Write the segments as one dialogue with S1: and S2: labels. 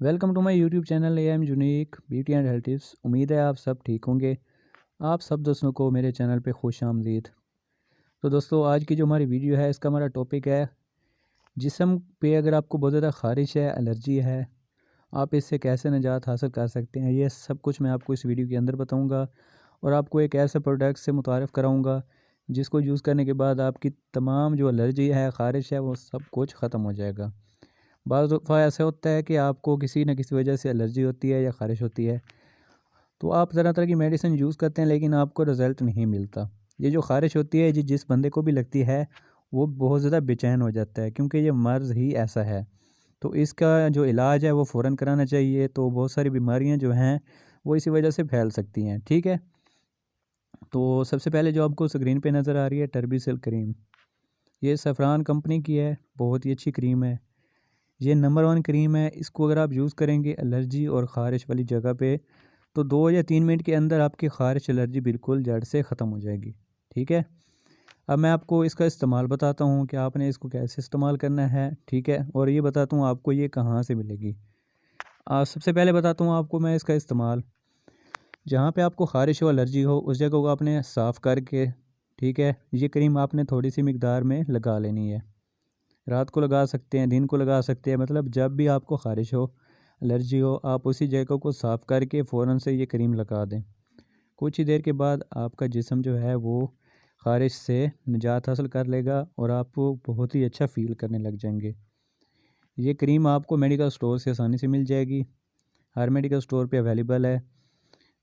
S1: Welcome to my YouTube channel A M unique beauty and health tips. उम्मीद है आप सब ठीक होंगे। आप सब दोस्तों को मेरे चैनल पे खुश आमदीद। तो दोस्तों, आज की जो हमारी वीडियो है, इसका हमारा टॉपिक है जिस्म पे अगर आपको बहुत ज़्यादा ख़ारिश है, एलर्जी है, आप इससे कैसे निजात हासिल कर सकते हैं। ये सब कुछ मैं आपको इस वीडियो के अंदर बताऊँगा और आपको एक ऐसे प्रोडक्ट से मुतारफ़ कराऊँगा जिसको यूज़ करने के बाद आपकी तमाम जो एलर्जी है, ख़ारिश है, वो सब कुछ ख़त्म हो जाएगा। बाज़ दफ़ा ऐसा होता है कि आपको किसी न किसी वजह से एलर्जी होती है या ख़ारिश होती है, तो आप तरह तरह की मेडिसिन यूज़ करते हैं लेकिन आपको रिज़ल्ट नहीं मिलता। ये जो ख़ारिश होती है, जिस बंदे को भी लगती है, वो बहुत ज़्यादा बेचैन हो जाता है क्योंकि ये मर्ज़ ही ऐसा है। तो इसका जो इलाज है वो फ़ौरन कराना चाहिए। तो बहुत सारी बीमारियां जो हैं वो इसी वजह से फैल सकती हैं। ठीक है, तो सबसे पहले जो आपको स्क्रीन पे नज़र आ रही है टर्बीसिल क्रीम, ये सफ़रान कंपनी की है, बहुत ही अच्छी क्रीम है। ये नंबर 1 क्रीम है। इसको अगर आप यूज़ करेंगे एलर्जी और ख़ारिश वाली जगह पे, तो 2 या 3 मिनट के अंदर आपकी ख़ारिश एलर्जी बिल्कुल जड़ से ख़त्म हो जाएगी। ठीक है, अब मैं आपको इसका इस्तेमाल बताता हूँ कि आपने इसको कैसे इस्तेमाल करना है। ठीक है, और ये बताता हूँ आपको ये कहाँ से मिलेगी। सबसे पहले बताता हूँ आपको मैं इसका इस्तेमाल। जहाँ पे आपको ख़ारिश हो, एलर्जी हो, उस जगह को आपने साफ़ करके, ठीक है, ये क्रीम आपने थोड़ी सी मिकदार में लगा लेनी है। रात को लगा सकते हैं, दिन को लगा सकते हैं, मतलब जब भी आपको ख़ारिश हो, एलर्जी हो, आप उसी जगह को साफ़ करके फ़ौरन से ये क्रीम लगा दें। कुछ ही देर के बाद आपका जिस्म जो है वो ख़ारिश से निजात हासिल कर लेगा और आप बहुत ही अच्छा फ़ील करने लग जाएंगे। ये क्रीम आपको मेडिकल स्टोर से आसानी से मिल जाएगी, हर मेडिकल स्टोर पे अवेलेबल है।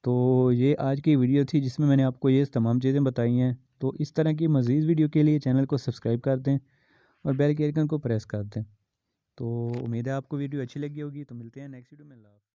S1: तो ये आज की वीडियो थी जिसमें मैंने आपको ये तमाम चीज़ें बताई हैं। तो इस तरह की मज़ीद वीडियो के लिए चैनल को सब्सक्राइब कर दें और बेल के आइकन को प्रेस कर दें। तो उम्मीद है आपको वीडियो अच्छी लगी होगी। तो मिलते हैं नेक्स्ट वीडियो में।